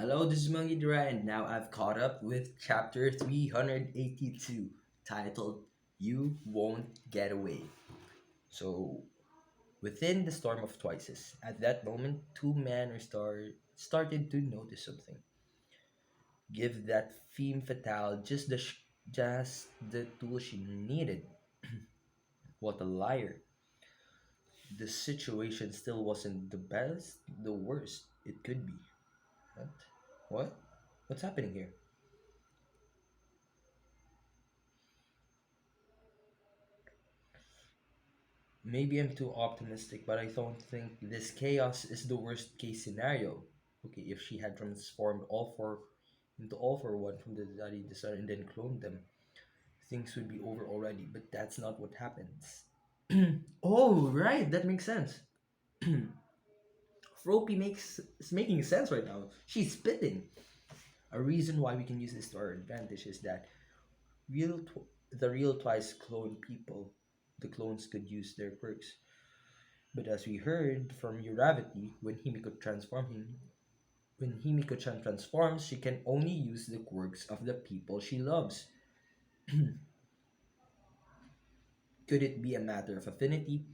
Hello, this is Mangidra, and now I've caught up with chapter 382, titled You Won't Get Away. So, within the storm of twices, at that moment, two men started to notice something. Give that femme fatale just the tool she needed. What a liar. The situation still wasn't the best, the worst it could be. What? What? What's happening here? Maybe I'm too optimistic, but I don't think this chaos is the worst case scenario. Okay, if she had transformed all four into all for one from the daddy the son and then cloned them, things would be over already. But that's not what happens. Oh, right, that makes sense. Froppy makes is making sense right now. She's spitting. A reason why we can use this to our advantage is that the real twice clone people, the clones could use their quirks. But as we heard from Uravity, when Himiko-chan transforms, she can only use the quirks of the people she loves. Could it be a matter of affinity?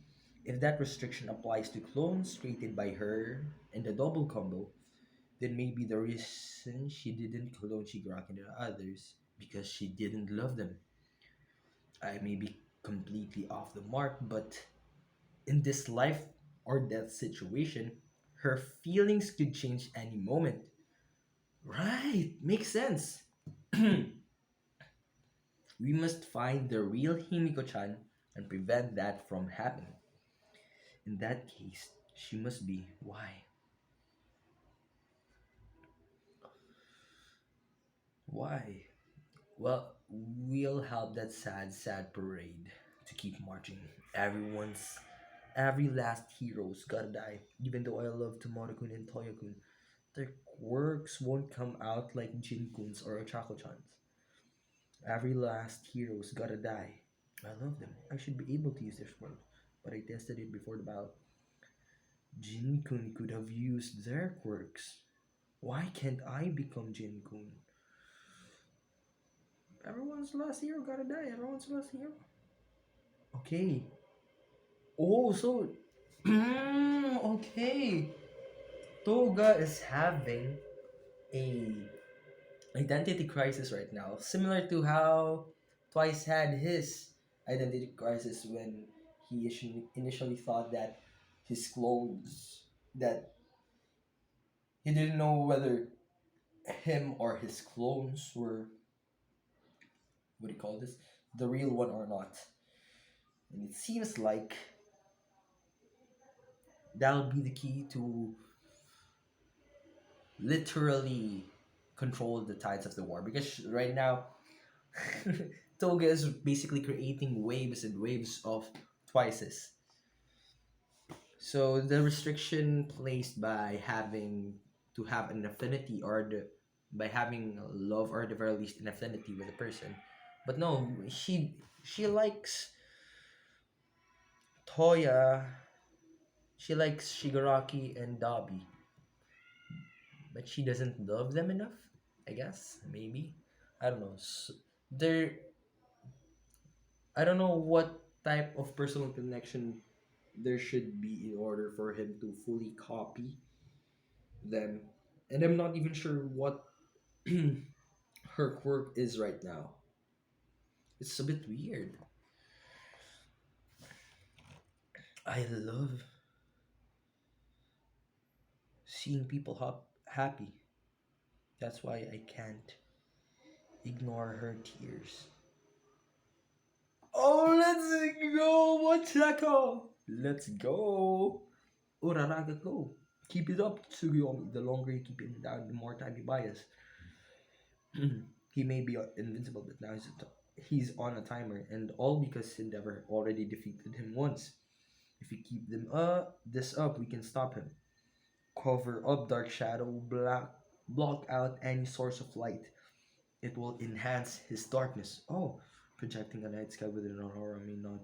If that restriction applies to clones created by her and the double combo, then maybe the reason she didn't clone Shigaraki and the others because she didn't love them. I may be completely off the mark, but in this life or death situation, her feelings could change any moment. Right, makes sense. We must find the real Himiko-chan and prevent that from happening. In that case, she must be. Why? Why? Well, we'll help that sad parade to keep marching. Every last hero's gotta die. Even though I love Tomoro-kun and Toyo-kun, their quirks won't come out like Jin-kun's or Ochako-chan's. Every last hero's gotta die. I love them. I should be able to use their quirks, but I tested it before the battle. Jin-kun could have used their quirks. Why can't I become Jin-kun? Everyone's last hero gotta die. Everyone's last hero. Okay. Oh, so okay. Toga is having a identity crisis right now, similar to how Twice had his identity crisis when he initially thought that his clones that he didn't know whether him or his clones were what do you call this the real one or not, and it seems like that'll be the key to literally control the tides of the war because right now Toga is basically creating waves and waves of twices. So the restriction placed by having to have an affinity or the by having love or the very least an affinity with a person. But no, she likes Toya, she likes Shigaraki and Dabi, but she doesn't love them enough. I guess maybe I don't know. I don't know what type of personal connection there should be in order for him to fully copy them, and I'm not even sure what her quirk is right now. It's a bit weird. I love seeing people happy. That's why I can't ignore her tears. Oh, let's go, Machako! Let's go! Uraraga, go! Keep it up, Tsukoyomi. The longer you keep him down, the more time he buys. He may be invincible, but now he's on a timer, and all because Endeavor already defeated him once. If we keep this up, we can stop him. Cover up Dark Shadow, block out any source of light. It will enhance his darkness. Oh, projecting a night sky with an aurora may not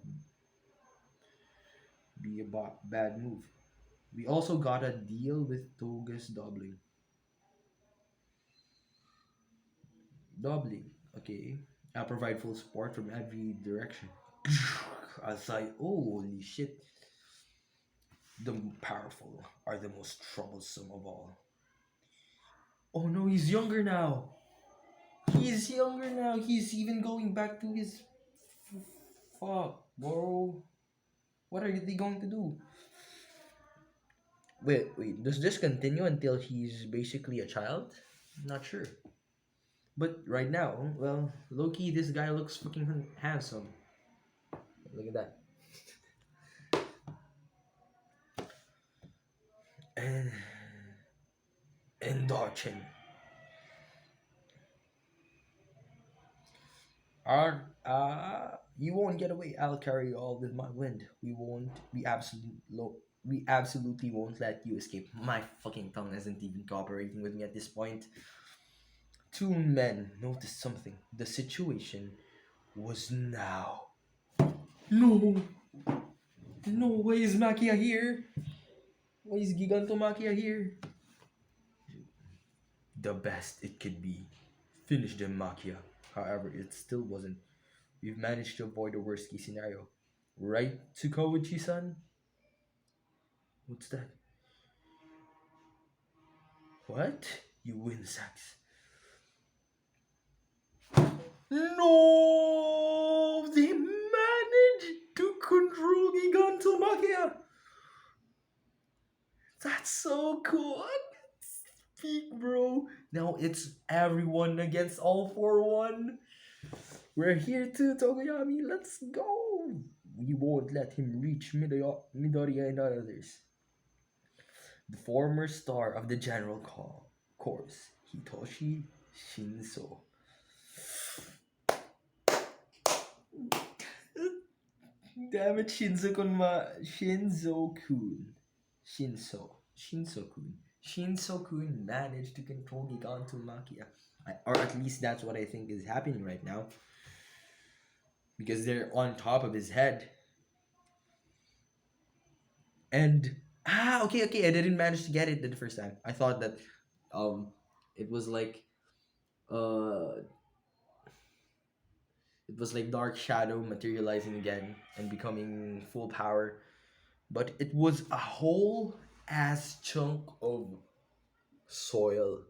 be a bad move. We also gotta deal with Toga's doubling. doubling. Okay, I provide full support from every direction. I was like, holy shit, the powerful are the most troublesome of all. Oh no, he's younger now. He's younger now. He's even going back to his fuck, bro. What are they going to do? Wait. Does this continue until he's basically a child? Not sure. But right now, well, Loki, this guy looks fucking handsome. Look at that. And indulge him. You won't get away. I'll carry you all with my wind. We won't. We absolutely won't let you escape. My fucking tongue isn't even cooperating with me at this point. Two men noticed something. The situation was now. No, no. Why is Makia here? Why is Gigantomakia here? The best it could be. Finish the Makia. However, it still wasn't. We've managed to avoid the worst case scenario. Right, Tsukoyomi-san? What's that? What? You insects. No! They managed to control Gigantomakia! That's so cool! Speak, bro. Now it's everyone against all for one. We're here too, Togoyami. Let's go. We won't let him reach Midoriya and others. The former star of the General Course, Hitoshi Shinso. Damn it, Shinzo-kun. Shinso-kun. Shinso-kun managed to control Gigantomakia. Or at least that's what I think is happening right now. Because they're on top of his head. And okay. I didn't manage to get it the first time. I thought that um it was like uh it was like Dark Shadow materializing again and becoming full power. But it was a whole ass chunk of soil.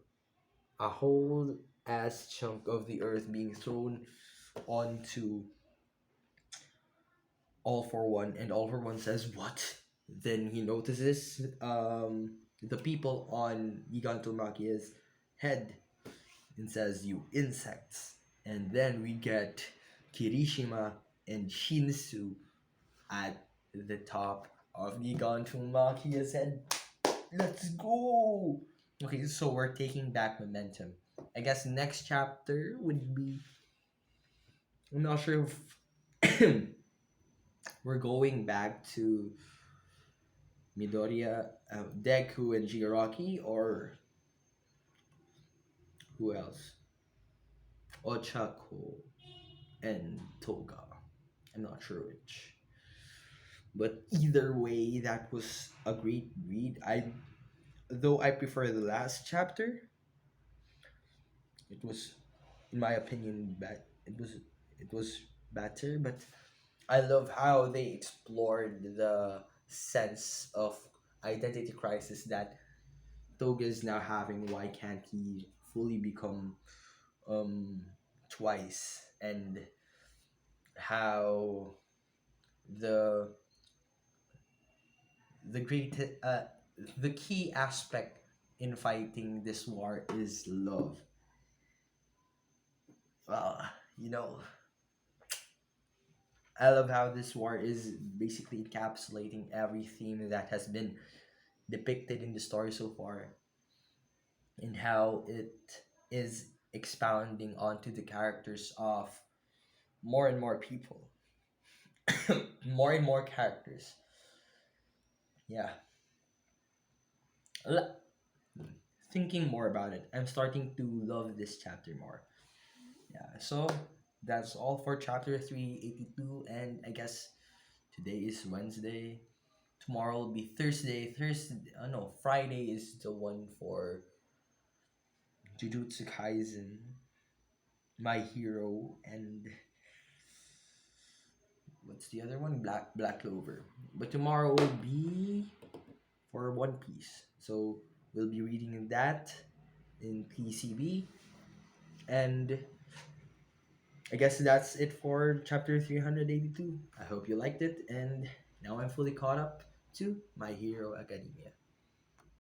A whole ass chunk of the earth being thrown onto All for One, and All for One says, "What?" Then he notices the people on Gigantomakia's head and says, "You insects." And then we get Kirishima and Shinsu at the top of Gigantomakia's head. Let's go! Okay, so we're taking back momentum. I guess next chapter would be. I'm not sure if we're going back to Midoriya, Deku, and Jigaraki, or who else? Ochako and Toga. I'm not sure which. But either way, that was a great read. Though I prefer the last chapter, it was, in my opinion, bad. It was better, but I love how they explored the sense of identity crisis that Toga is now having. Why can't he fully become um twice? And how the the great the key aspect in fighting this war is love. Well, you know, I love how this war is basically encapsulating every theme that has been depicted in the story so far, and how it is expounding onto the characters of more and more people, more and more characters. Yeah, L- thinking more about it, I'm starting to love this chapter more. Yeah, so that's all for chapter 382, and I guess today is Wednesday. Tomorrow will be Thursday. No, Friday is the one for Jujutsu Kaisen. My Hero, and what's the other one? Black Clover. But tomorrow will be for One Piece. So we'll be reading that in PCB. And I guess that's it for chapter 382. I hope you liked it, and now I'm fully caught up to My Hero Academia.